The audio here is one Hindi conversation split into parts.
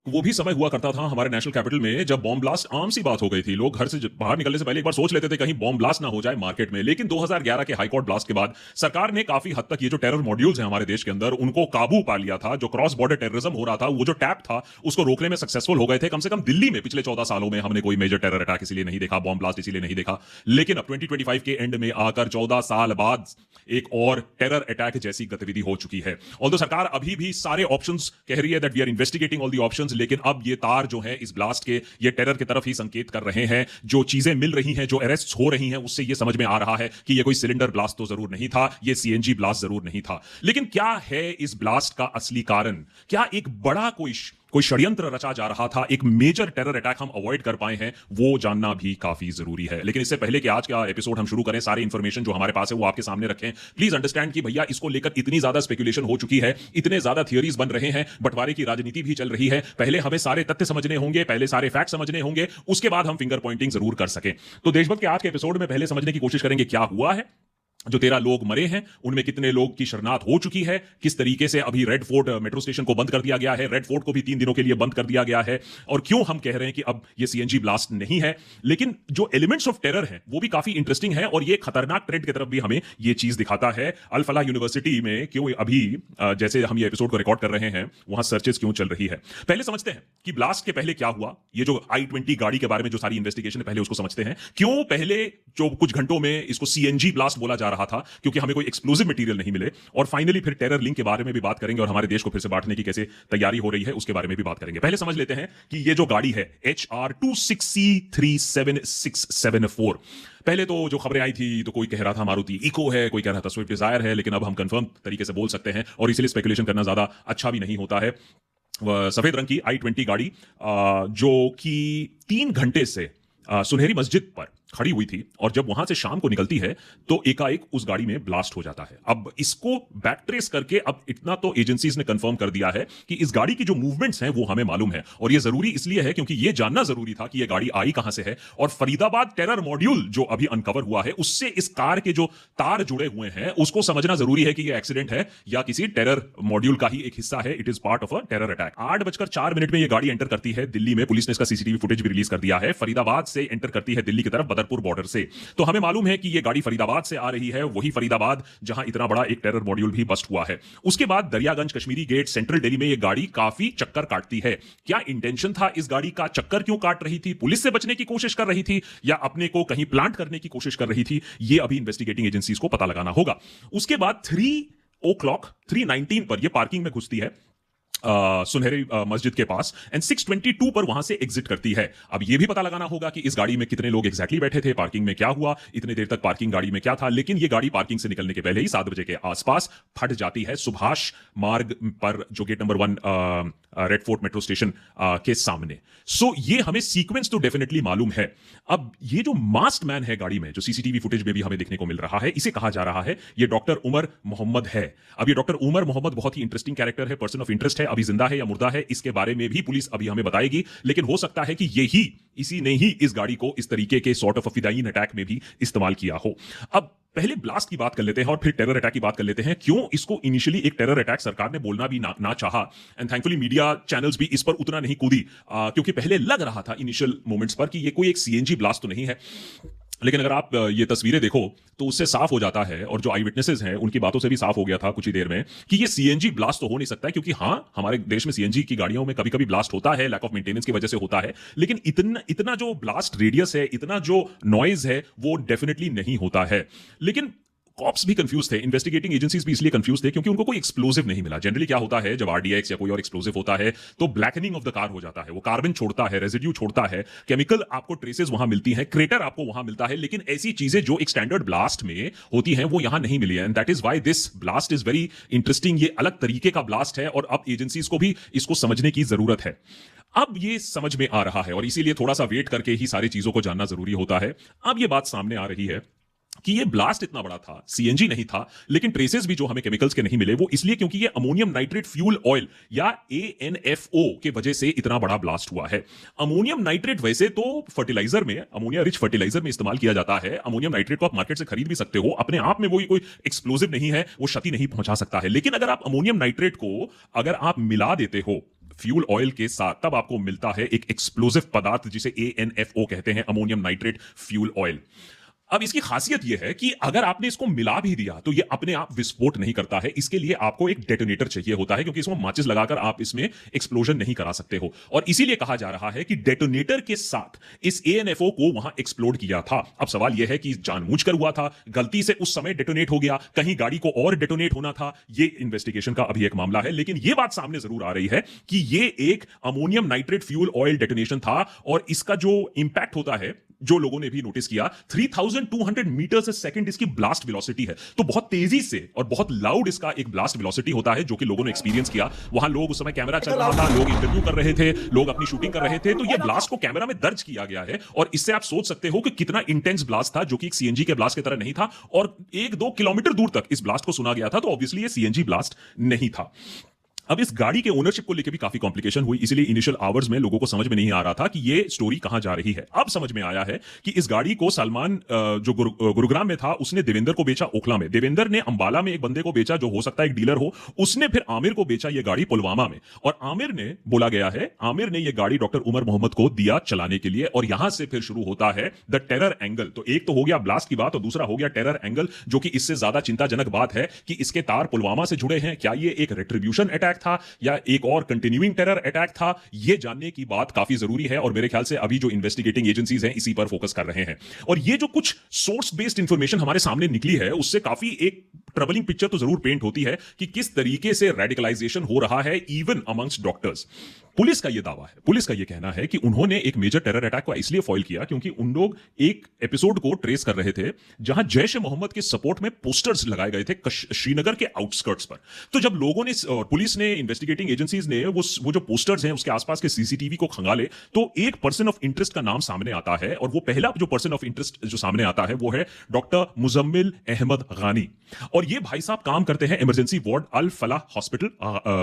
वो भी समय हुआ करता था हमारे नेशनल कैपिटल में जब बॉम्ब ब्लास्ट आम सी बात हो गई थी। लोग घर से बाहर निकलने से पहले एक बार सोच लेते थे कहीं बॉम्ब ब्लास्ट ना हो जाए मार्केट में। लेकिन 2011 के हाईकोर्ट ब्लास्ट के बाद सरकार ने काफी हद तक ये जो टेरर मॉड्यूल्स हैं हमारे देश के अंदर उनको काबू पा लिया था। जो क्रॉस बॉर्डर टेररिज्म हो रहा था, वो जो टैप था, उसको रोकने में सक्सेसफुल हो गए थे। कम से कम दिल्ली में पिछले 14 सालों में हमने कोई मेजर टेरर अटैक इसीलिए नहीं देखा, बॉम्ब ब्लास्ट इसीलिए नहीं देखा। लेकिन अब 2025 के एंड में आकर 14 साल बाद एक और टेरर अटैक जैसी गतिविधि हो चुकी है। ऑल्दो सरकार अभी भी सारे ऑप्शंस कह रही है that we are investigating all the options, लेकिन अब ये तार जो है इस ब्लास्ट के, ये टेरर की तरफ ही संकेत कर रहे हैं। जो चीजें मिल रही हैं, जो अरेस्ट हो रही हैं, उससे ये समझ में आ रहा है कि ये कोई सिलेंडर ब्लास्ट तो जरूर नहीं था, ये सीएनजी ब्लास्ट जरूर नहीं था। लेकिन क्या है इस ब्लास्ट का असली कारण? क्या एक बड़ा कोई षड्यंत्र रचा जा रहा था, एक मेजर टेरर अटैक हम अवॉइड कर पाए हैं? वो जानना भी काफी जरूरी है। लेकिन इससे पहले कि आज का एपिसोड हम शुरू करें, सारी इंफॉर्मेशन जो हमारे पास है वो आपके सामने रखें। प्लीज अंडरस्टैंड कि भैया इसको लेकर इतनी ज्यादा स्पेकुलेशन हो चुकी है, इतने ज्यादा थियरीज बन रहे हैं, बंटवारे की राजनीति भी चल रही है। पहले हमें सारे तथ्य समझने होंगे, पहले सारे फैक्ट समझने होंगे, उसके बाद हम फिंगर पॉइंटिंग जरूर कर सकें। तो देशभक्त के आज के एपिसोड में पहले समझने की कोशिश करेंगे क्या हुआ है। जो 13 लोग मरे हैं उनमें कितने लोग की शरणार्थ हो चुकी है, किस तरीके से अभी रेड फोर्ट मेट्रो स्टेशन को बंद कर दिया गया है, रेड फोर्ट को भी 3 दिनों के लिए बंद कर दिया गया है, और क्यों हम कह रहे हैं कि अब ये सीएनजी ब्लास्ट नहीं है। लेकिन जो एलिमेंट्स ऑफ टेरर हैं वो भी काफी इंटरेस्टिंग है, और ये खतरनाक ट्रेंड की तरफ भी हमें ये चीज दिखाता है। अल फलाह यूनिवर्सिटी में क्यों अभी जैसे हम ये एपिसोड को रिकॉर्ड कर रहे हैं वहां सर्चेस क्यों चल रही है। पहले समझते हैं कि ब्लास्ट के पहले क्या हुआ। ये जो i20 गाड़ी के बारे में जो सारी इन्वेस्टिगेशन है, पहले उसको समझते हैं। क्यों पहले जो कुछ घंटों में इसको सीएनजी ब्लास्ट बोला जा रहा था, क्योंकि हमें कोई एक्सप्लोसिव मटेरियल नहीं मिले। और फाइनली फिर टेरर लिंक के बारे में भी बात करेंगे, और हमारे देश को फिर से बांटने की कैसे तैयारी हो रही है उसके बारे में भी बात करेंगे। पहले समझ लेते हैं कि ये जो गाड़ी है HR26C37674, पहले तो जो खबरें आई थी तो कोई कह रहा था मारुति इको है, कोई कह रहा था स्विफ्ट डिजायर है, लेकिन अब हम कंफर्म तरीके से बोल सकते हैं, और इसलिए स्पेकुलेशन करना ज्यादा अच्छा भी नहीं होता है। सफेद रंग की i20 गाड़ी जो कि 3 घंटे से सुनहरी मस्जिद पर खड़ी हुई थी, और जब वहां से शाम को निकलती है तो एकाएक उस गाड़ी में ब्लास्ट हो जाता है। अब इसको बैक ट्रेस करके अब इतना तो एजेंसीज ने कंफर्म कर दिया है कि इस गाड़ी की जो मूवमेंट्स हैं वो हमें मालूम है, और ये जरूरी इसलिए है क्योंकि ये जानना जरूरी था कि ये गाड़ी आई कहां से है। और फरीदाबाद टेरर मॉड्यूल जो अभी अनकवर हुआ है उससे इस कार के जो तार जुड़े हुए हैं उसको समझना जरूरी है कि ये एक्सीडेंट है या किसी टेरर मॉड्यूल का ही एक हिस्सा है। It is part of a terror attack. 8:04 में ये गाड़ी एंटर करती है दिल्ली में। पुलिस ने इसका सीसीटीवी फुटेज भी रिलीज कर दिया है। फरीदाबाद से एंटर करती है दिल्ली की तरफ, बदरपुर बॉर्डर से। तो हमें मालूम है कि यह गाड़ी फरीदाबाद से आ रही है, वही फरीदाबाद जहां इतना बड़ा एक टेरर मॉड्यूल भी बस्ट हुआ है। उसके बाद दरियागंज, कश्मीरी गेट, सेंट्रल दिल्ली में यह गाड़ी काफी चक्कर काटती है। क्या इंटेंशन था इस गाड़ी का? चक्कर क्यों काट रही थी? पुलिस से बचने की कोशिश कर रही थी या अपने को कहीं प्लांट करने की कोशिश कर रही थी? यह अभी इन्वेस्टिगेटिंग एजेंसीज को पता लगाना होगा। उसके बाद 3:19 पर यह पार्किंग में घुसती है सुनहरी मस्जिद के पास, एंड 6:22 पर वहां से एग्जिट करती है। अब यह भी पता लगाना होगा कि इस गाड़ी में कितने लोग एग्जैक्टली बैठे थे, पार्किंग में क्या हुआ, इतने देर तक पार्किंग गाड़ी में क्या था। लेकिन यह गाड़ी पार्किंग से निकलने के पहले ही 7 बजे के आसपास फट जाती है सुभाष मार्ग पर, जो gate number 1 Red Fort metro station के सामने। सो ये हमें सीक्वेंस तो डेफिनेटली मालूम है। अब ये जो मास्क मैन है गाड़ी में, जो सीसीटीवी फुटेज में भी हमें देखने को मिल रहा है, इसे कहा जा रहा है ये डॉक्टर उमर मोहम्मद है। अब ये डॉक्टर उमर मोहम्मद बहुत ही इंटरेस्टिंग कैरेक्टर है, पर्सन ऑफ इंटरेस्ट है। अभी जिंदा है या मुर्दा है इसके बारे में भी पुलिस अभी हमें बताएगी, लेकिन हो सकता है कि इसी ने ही इस गाड़ी को इस तरीके के सॉर्ट ऑफ फिदायीन अटैक में भी इस्तेमाल किया हो। अब पहले ब्लास्ट की बात कर लेते हैं और फिर टेरर अटैक की बात कर लेते हैं। क्यों इसको इनिशियली एक टेरर अटैक सरकार ने बोलना भी ना चाहा, एंड थैंकफुली मीडिया चैनल्स भी इस पर उतना नहीं कूदी, क्योंकि पहले लग रहा था इनिशियल मोमेंट्स पर कि ये कोई एक सीएनजी ब्लास्ट तो नहीं है। लेकिन अगर आप ये तस्वीरें देखो तो उससे साफ हो जाता है, और जो आई विटनेसेस हैं उनकी बातों से भी साफ हो गया था कुछ ही देर में, कि ये सीएनजी ब्लास्ट तो हो नहीं सकता है। क्योंकि हाँ, हमारे देश में सीएनजी की गाड़ियों में कभी कभी ब्लास्ट होता है, लैक ऑफ मेंटेनेंस की वजह से होता है, लेकिन इतना जो ब्लास्ट रेडियस है, इतना जो नॉइज है, वो डेफिनेटली नहीं होता है। लेकिन कॉप्स भी कंफ्यूज थे, इन्वेस्टिगेटिंग एजेंसीज भी इसलिए कंफ्यूज थे क्योंकि उनको कोई एक्सप्लोसिव नहीं मिला। जनरली क्या होता है, जब आरडीएक्स या कोई और एक्सप्लोसिव होता है तो ब्लैकनिंग ऑफ द कार हो जाता है, वो कार्बन छोड़ता है, रेजिड्यू छोड़ता है, केमिकल आपको ट्रेसेस वहां मिलती हैं, क्रेटर आपको वहां मिलता है। लेकिन ऐसी चीजें जो एक स्टैंडर्ड ब्लास्ट में होती हैं वो यहां नहीं मिली है, and that is why this blast is very interesting. ये अलग तरीके का ब्लास्ट है, और अब एजेंसीज को भी इसको समझने की जरूरत है। अब ये समझ में आ रहा है, और इसीलिए थोड़ा सा वेट करके ही सारी चीजों को जानना जरूरी होता है। अब ये बात सामने आ रही है कि ये ब्लास्ट इतना बड़ा था, सीएनजी नहीं था, लेकिन ट्रेसेस भी जो हमें केमिकल्स के नहीं मिले, वो इसलिए क्योंकि ये अमोनियम नाइट्रेट फ्यूल ऑयल या एएनएफओ के वजह से इतना बड़ा ब्लास्ट हुआ है। अमोनियम नाइट्रेट वैसे तो फर्टिलाइजर में, अमोनिया रिच फर्टिलाइजर में इस्तेमाल किया जाता है। अमोनियम नाइट्रेट को आप मार्केट से खरीद भी सकते हो, अपने आप में वो कोई एक्सप्लोसिव नहीं है, वो क्षति नहीं पहुंचा सकता है। लेकिन अगर आप अमोनियम नाइट्रेट को अगर आप मिला देते हो फ्यूल ऑयल के साथ तब आपको मिलता है एक एक्सप्लोजिव पदार्थ जिसे ANFO कहते हैं, अमोनियम नाइट्रेट फ्यूल ऑयल। अब इसकी खासियत यह है कि अगर आपने इसको मिला भी दिया तो यह अपने आप विस्फोट नहीं करता है, इसके लिए आपको एक डेटोनेटर चाहिए होता है, क्योंकि इसमें माचिस लगाकर आप इसमें एक्सप्लोजन नहीं करा सकते हो। और इसीलिए कहा जा रहा है कि डेटोनेटर के साथ इस ANFO को वहां एक्सप्लोड किया था। अब सवाल यह है कि जानबूझकर हुआ था, गलती से उस समय डेटोनेट हो गया, कहीं गाड़ी को और डेटोनेट होना था, यह इन्वेस्टिगेशन का अभी एक मामला है। लेकिन यह बात सामने जरूर आ रही है कि यह एक ammonium nitrate fuel oil detonation था, और इसका जो इंपैक्ट होता है, जो लोगों ने भी नोटिस किया, 3200 मीटर से सेकंड इसकी ब्लास्ट वेलोसिटी है। तो बहुत तेजी से और बहुत लाउड इसका एक ब्लास्ट वेलोसिटी होता है, जो कि लोगों ने एक्सपीरियंस किया। वहां लोग, उस समय कैमरा चल रहा था, लोग इंटरव्यू कर रहे थे, लोग अपनी शूटिंग कर रहे थे, तो ये ब्लास्ट को कैमरा में दर्ज किया गया है। और इससे आप सोच सकते हो कि कितना इंटेंस ब्लास्ट था, जो कि एक CNG के ब्लास्ट की तरह नहीं था, और 1-2 किलोमीटर दूर तक इस ब्लास्ट को सुना गया था। तो ऑब्वियसली ये CNG ब्लास्ट नहीं था। अब इस गाड़ी के ओनरशिप को लेकर भी काफी कॉम्प्लिकेशन हुई, इसलिए इनिशियल आवर्स में लोगों को समझ में नहीं आ रहा था कि ये स्टोरी कहां जा रही है। अब समझ में आया है कि इस गाड़ी को सलमान, जो गुरुग्राम में था, उसने देवेंद्र को बेचा ओखला में, देवेंद्र ने अंबाला में एक बंदे को बेचा जो हो सकता है एक डीलर हो, उसने फिर आमिर को बेचा ये गाड़ी पुलवामा में, और आमिर ने, बोला गया है, आमिर ने ये गाड़ी डॉक्टर उमर मोहम्मद को दिया चलाने के लिए। और यहां से फिर शुरू होता है द टेरर एंगल। तो एक तो हो गया ब्लास्ट की बात, और दूसरा हो गया टेरर एंगल, जो कि इससे ज्यादा चिंताजनक बात है कि इसके तार पुलवामा से जुड़े हैं। क्या ये एक रेट्रीब्यूशन अटैक था या एक और कंटिन्यूइंग टेरर अटैक था? ये जानने की बात काफी जरूरी है, और मेरे ख्याल से अभी जो इन्वेस्टिगेटिंग एजेंसीज हैं इसी पर फोकस कर रहे हैं। और ये जो कुछ सोर्स बेस्ड इंफॉर्मेशन हमारे सामने निकली है, उससे काफी एक ट्रबलिंग पिक्चर तो जरूर पेंट होती है कि किस तरीके से रेडिकलाइजेशन हो रहा है इवन अमंग्स डॉक्टर्स। पुलिस का यह दावा है, पुलिस का यह कहना है कि उन्होंने एक मेजर टेरर अटैक को इसलिए फॉइल किया क्योंकि उन लोग एक एपिसोड को ट्रेस कर रहे थे जहां जैश ए मोहम्मद के सपोर्ट में पोस्टर्स लगाए गए थे श्रीनगर के आउटस्कर्ट्स पर। तो जब लोगों ने, पुलिस ने, इन्वेस्टिगेटिंग एजेंसीज ने वो जो पोस्टर्स हैं उसके आसपास के CCTV को खंगाले, तो एक पर्सन ऑफ इंटरेस्ट का नाम सामने आता है, और वो पहला जो पर्सन ऑफ इंटरेस्ट जो सामने आता है वो है डॉक्टर मुजम्मिल अहमद गानी। और ये भाई साहब काम करते हैं इमरजेंसी वार्ड अल फलाह हॉस्पिटल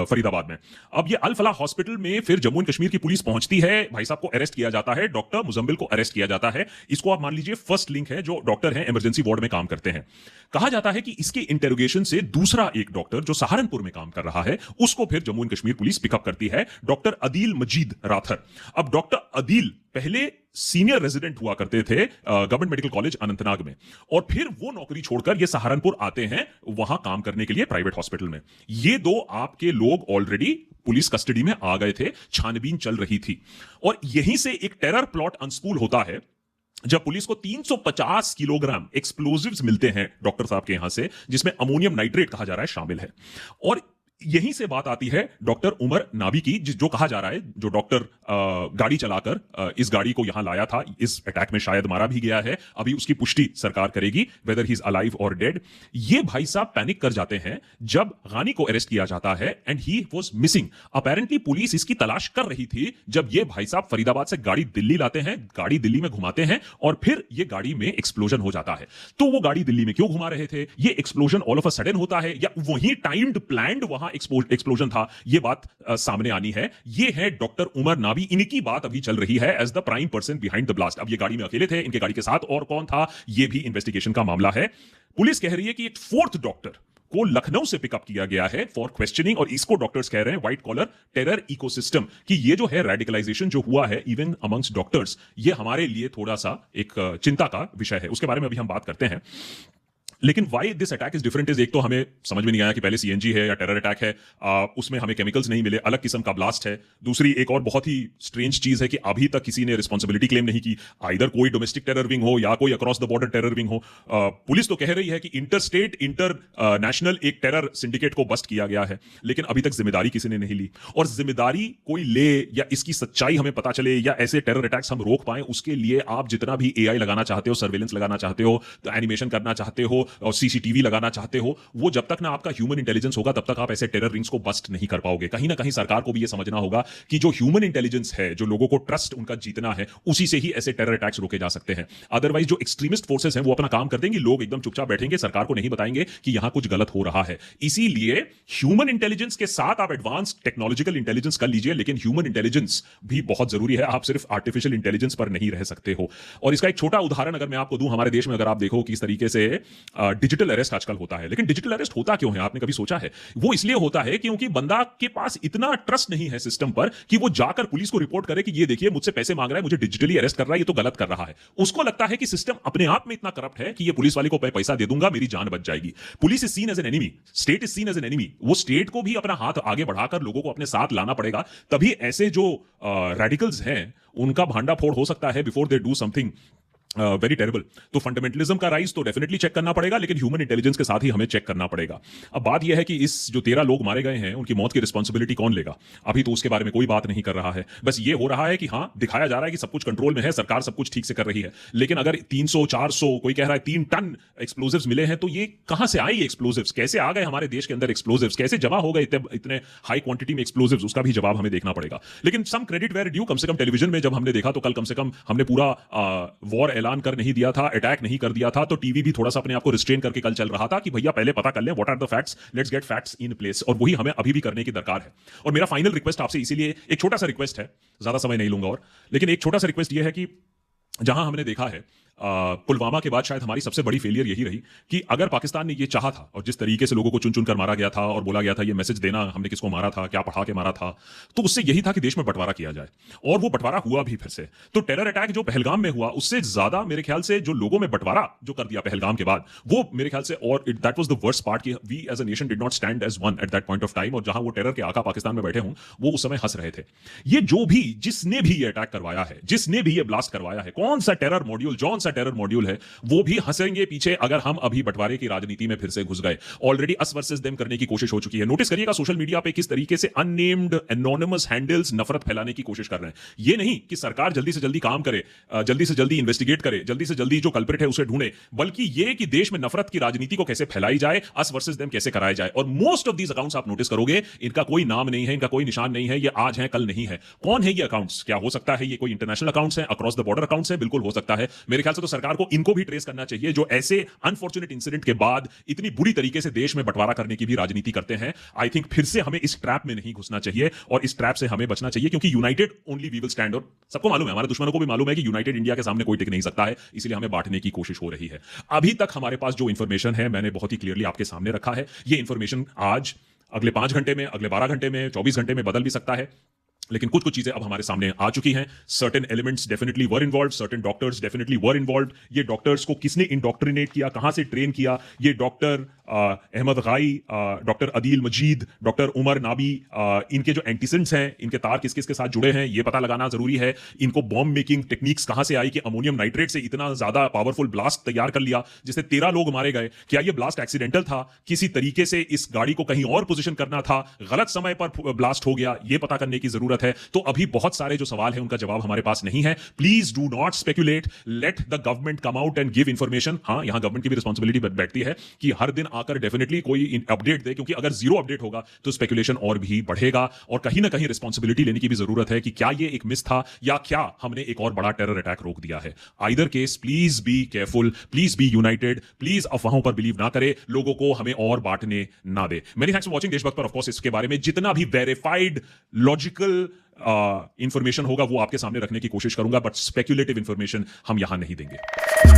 फरीदाबाद में। अब ये अल फलाह हॉस्पिटल में फिर जम्मू एंड कश्मीर की पुलिस पहुंचती है, भाई साहब को अरेस्ट किया जाता है, डॉक्टर मुजम्मिल को अरेस्ट किया जाता है। इसको आप मान लीजिए फर्स्ट लिंक है, जो डॉक्टर हैं इमरजेंसी वार्ड में काम करते हैं। कहा जाता है कि इसके इंटेरोगेशन से दूसरा एक डॉक्टर जो सहारनपुर में काम कर रहा है, उसको फिर Jammu and Kashmir police pickup करती है, डॉक्टर अदील मजीद राथर। अब डॉक्टर अदील पहले सीनियर रेजिडेंट हुआ करते थे गवर्नमेंट मेडिकल कॉलेज अनंतनाग में, और फिर वो नौकरी छोड़कर ये सहारनपुर आते हैं वहां काम करने के लिए प्राइवेट हॉस्पिटल में। ये दो आपके लोग ऑलरेडी पुलिस कस्टडी में आ गए थे, छानबीन चल रही थी, और यहीं से एक टेरर प्लॉट अनस्पूल होता है जब पुलिस को 350 किलोग्राम एक्सप्लोजिव्स मिलते हैं डॉक्टर साहब के यहां से, जिसमें अमोनियम नाइट्रेट कहा जा रहा है शामिल है। और यहीं से बात आती है डॉक्टर उमर नाबी की, जो कहा जा रहा है, जो डॉक्टर गाड़ी चलाकर इस गाड़ी को यहां लाया था, इस अटैक में शायद मारा भी गया है, अभी उसकी पुष्टि सरकार करेगी वेदर ही इज अलाइव और डेड। ये भाई साहब पैनिक कर जाते हैं जब गानी को अरेस्ट किया जाता है, and he was missing. Apparently police इसकी तलाश कर रही थी जब ये भाई साहब फरीदाबाद से गाड़ी दिल्ली लाते हैं, गाड़ी दिल्ली में घुमाते हैं, और फिर ये गाड़ी में एक्सप्लोजन हो जाता है। तो वो गाड़ी दिल्ली में क्यों घुमा रहे थे? ये explosion all of a sudden होता है या वही टाइम्ड प्लान्ड वहां एक्सप्लोजन था? ये बात सामने आनी है। ये है डॉक्टर उमर नाबी, इनकी बात अभी चल रही है as the prime person behind the blast. अब ये गाड़ी में अकेले थे, इनके गाड़ी के साथ और कौन था, ये भी इन्वेस्टिगेशन का मामला है। पुलिस कह रही है कि एक फोर्थ डॉक्टर को लखनऊ से पिकअप किया गया है फॉर क्वेश्चनिंग, और इसको डॉक्टर्स कह रहे हैं व्हाइट कॉलर टेरर इकोसिस्टम, कि ये जो है रेडिकलाइजेशन जो हुआ है इवन अमंग्स डॉक्टर्स, ये हमारे लिए थोड़ा सा एक चिंता का विषय है। उसके बारे में अभी हम बात करते हैं। लेकिन why this attack is different is, एक तो हमें समझ में नहीं आया कि पहले CNG है या टेरर अटैक है, उसमें हमें केमिकल्स नहीं मिले, अलग किस्म का ब्लास्ट है। दूसरी एक और बहुत ही स्ट्रेंज चीज है कि अभी तक किसी ने रिस्पॉन्सिबिलिटी क्लेम नहीं की, आइदर कोई डोमेस्टिक टेरर विंग हो या कोई across the border terror wing हो। पुलिस तो कह रही है कि इंटर स्टेट इंटर नेशनल एक टेरर सिंडिकेट को बस्ट किया गया है, लेकिन अभी तक जिम्मेदारी किसी ने नहीं ली। और जिम्मेदारी कोई ले या इसकी सच्चाई हमें पता चले या ऐसे टेरर अटैक्स हम रोक पाए, उसके लिए आप जितना भी AI लगाना चाहते हो, सर्वेलेंस लगाना चाहते हो, तो एनिमेशन करना चाहते हो और CCTV लगाना चाहते हो, वो जब तक ना आपका ह्यूमन इंटेलिजेंस होगा तब तक आप ऐसे टेरर रिंग्स को बस्ट नहीं कर पाओगे। कहीं ना कहीं सरकार को भी ये समझना होगा कि जो ह्यूमन इंटेलिजेंस है, जो लोगों को ट्रस्ट उनका जीतना है, उसी से ही ऐसे टेरर अटैक्स रोके जा सकते हैं। अदरवाइज जो एक्सट्रीमिस्ट फोर्सेस हैं वो अपना काम कर देंगे, लोग एकदम चुपचाप बैठेंगे, सरकार को नहीं बताएंगे कि यहां कुछ गलत हो रहा है। इसीलिए ह्यूमन इंटेलिजेंस के साथ आप एडवांस टेक्नोलॉजिकल इंटेलिजेंस कर लीजिए, लेकिन ह्यूमन इंटेलिजेंस भी बहुत जरूरी है। आप सिर्फ आर्टिफिशियल इंटेलिजेंस पर नहीं रह सकते हो। और इसका एक छोटा उदाहरण अगर मैं आपको दूं, हमारे देश में अगर आप देखो किस तरीके से डिजिटल अरेस्ट आजकल होता है। लेकिन डिजिटल अरेस्ट होता क्यों है, आपने कभी सोचा है? वो इसलिए होता है क्योंकि बंदा के पास इतना ट्रस्ट नहीं है सिस्टम पर कि वो जाकर पुलिस को रिपोर्ट करे कि ये देखिए मुझसे पैसे मांग रहा है, मुझे डिजिटली अरेस्ट कर रहा है, ये तो गलत कर रहा है। उसको लगता है कि सिस्टम अपने आप में इतना करप्ट है कि ये पुलिस वाले को पैसा दे दूंगा, मेरी जान बच जाएगी। Police is seen as an enemy, state is seen as an enemy. वो स्टेट को भी अपना हाथ आगे बढ़ाकर लोगों को अपने साथ लाना पड़ेगा, तभी ऐसे जो रेडिकल्स हैं उनका भांडाफोड़ हो सकता है before they do something very terrible. तो फंडामेंटलिज्म का राइज तो डेफिनेटली चेक करना पड़ेगा, लेकिन ह्यूमन इंटेलिजेंस के साथ ही हमें चेक करना पड़ेगा। अब बात यह है कि इस जो 13 लोग मारे गए हैं उनकी मौत की रिस्पॉन्सिबिलिटी कौन लेगा? अभी तो उसके बारे में कोई बात नहीं कर रहा है। बस ये हो रहा है कि हाँ, दिखाया जा रहा है कि सब कुछ कंट्रोल में है, सरकार सब कुछ ठीक से कर रही है। लेकिन अगर 300 400 कोई कह रहा है 3 टन एक्सप्लोजिव्स मिले हैं, तो ये कहां से आए? एक्सप्लोजिव्स कैसे आ गए हमारे देश के अंदर? एक्सप्लोजिव्स कैसे जमा हो गए इतने हाई क्वांटिटी में एक्सप्लोजिव्स? उसका भी जवाब हमें देखना पड़ेगा। लेकिन सम क्रेडिट वेयर ड्यू, कम से कम टेलीविजन में जब हमने देखा तो कम से कम हमने पूरा वॉर ऐलान कर नहीं दिया था, अटैक नहीं कर दिया था, तो टीवी भी थोड़ा सा अपने आप को रिस्ट्रेन करके कल चल रहा था कि भैया पहले पता कर लें what are the facts, let's get facts in place. और वही हमें अभी भी करने की दरकार है। और मेरा फाइनल रिक्वेस्ट आपसे इसीलिए एक छोटा सा रिक्वेस्ट है, ज्यादा समय नहीं लूंगा और, लेकिन एक छोटा सा रिक्वेस्ट यह है कि जहां हमने देखा है पुलवामा के बाद शायद हमारी सबसे बड़ी फेलियर यही रही कि अगर पाकिस्तान ने ये चाहा था, और जिस तरीके से लोगों को चुन चुन कर मारा गया था और बोला गया था ये मैसेज देना हमने किसको मारा था, क्या पढ़ा के मारा था, तो उससे यही था कि देश में बंटवारा किया जाए। और वो बंटवारा हुआ भी फिर से। तो टेरर अटैक जो पहलगाम में हुआ, उससे ज्यादा मेरे ख्याल से जो लोगों में बंटवारा जो कर दिया पहलगाम के बाद, वो मेरे ख्याल से, और that was the worst part कि we as a nation did not stand as one at that point of time. और जहां वो टेरर के आका पाकिस्तान में बैठे हों, वो उस समय हंस रहे थे। ये जो भी, जिसने भी ये अटैक करवाया है, जिसने भी ये ब्लास्ट करवाया है, कौन सा टेरर मॉड्यूल, जौन सा टेरर मॉड्यूल है, वो भी हंसेंगे पीछे अगर हम अभी बंटवारे की राजनीति में फिर से घुस गए। ऑलरेडी अस वर्सेस देम करने की कोशिश हो चुकी है। नोटिस करिएगा सोशल मीडिया पे किस तरीके से अननेम्ड एनोनिमस हैंडल्स नफरत फैलाने की कोशिश कर रहे हैं। ये नहीं कि सरकार जल्दी से जल्दी काम करे, जल्दी से जल्दी इन्वेस्टिगेट करे, जल्दी से जल्दी जो कल्प्रिट है उसे ढूंढे, बल्कि ये कि देश में नफरत की राजनीति को कैसे फैलाई जाए, अस वर्सेस देम कैसे कराया जाए। और मोस्ट ऑफ दीज अकाउंट्स आप नोटिस करोगे, इनका कोई नाम नहीं है, इनका कोई निशान नहीं है, ये आज है कल नहीं है। कौन है ये अकाउंट्स? क्या हो सकता है ये कोई इंटरनेशनल अकाउंट्स हैं, अक्रॉस द बॉर्डर अकाउंट्स हैं? बिल्कुल हो सकता है। मेरे ख्याल से तो सरकार को इनको भी ट्रेस करना चाहिए, जो ऐसे अनफॉर्चुनेट इंसिडेंट के बाद इतनी बुरी तरीके से देश में बंटवारा करने की भी राजनीति करते हैं। आई थिंक फिर से हमें इस ट्रैप में नहीं घुसना चाहिए और इस ट्रैप से हमें बचना चाहिए, क्योंकि united only we will stand. और सबको मालूम है, हमारे दुश्मनों को भी मालूम है कि यूनाइटेड इंडिया के सामने कोई टिक नहीं सकता है, इसलिए हमें बांटने की कोशिश हो रही है। अभी तक हमारे पास जो इंफॉर्मेशन है मैंने बहुत ही क्लियरली आपके सामने रखा है। ये इंफॉर्मेशन आज, अगले 5 घंटे में, अगले 12 घंटे में, 24 घंटे में बदल भी सकता है। लेकिन कुछ कुछ चीजें अब हमारे सामने आ चुकी हैं। सर्टेन एलिमेंट्स डेफिनेटली वर इन्वॉल्व्ड, सर्टेन डॉक्टर्स डेफिनेटली वर इन्वॉल्व्ड। ये डॉक्टर्स को किसने इंडोक्ट्रिनेट किया, कहां से ट्रेन किया? ये डॉक्टर अहमद गाई, डॉक्टर अदील मजीद, डॉक्टर उमर नाबी, इनके जो एंटीसेंट्स हैं, इनके तार किस किस के साथ जुड़े हैं, ये पता लगाना जरूरी है। इनको बॉम्ब मेकिंग टेक्निक्स कहां से आई कि अमोनियम नाइट्रेट से इतना ज्यादा पावरफुल ब्लास्ट तैयार कर लिया जिससे 13 लोग मारे गए? क्या ये ब्लास्ट एक्सीडेंटल था? किसी तरीके से इस गाड़ी को कहीं और पोजीशन करना था, गलत समय पर ब्लास्ट हो गया? ये पता करने की जरूरत है। तो अभी बहुत सारे जो सवाल है उनका जवाब हमारे पास नहीं है। Please do not speculate, let the government come out and give information. हाँ, यहां गवर्नमेंट की भी रिस्पॉन्सिबिलिटी बैठती है कि हर दिन आकर डेफिनेटली कोई अपडेट दे, क्योंकि अगर जीरो अपडेट होगा तो स्पेकुलेशन और भी बढ़ेगा। और कहीं ना कहीं रिस्पॉन्सिबिलिटी लेने की भी जरूरत है कि क्या ये एक मिस था, या क्या हमने एक और बड़ा टेरर अटैक रोक दिया है। Either case, please be careful, please be united, please अफवाहों पर बिलीव ना करे, लोगों को हमें और बांटने ना दे। मेनी थैंक्स फॉर वॉचिंग देशभक्त पर। ऑफकोर्स इसके बारे में जितना भी वेरीफाइड लॉजिकल इंफॉर्मेशन होगा वो आपके सामने रखने की कोशिश करूंगा, बट स्पेक्युलेटिव इंफॉर्मेशन हम यहां नहीं देंगे।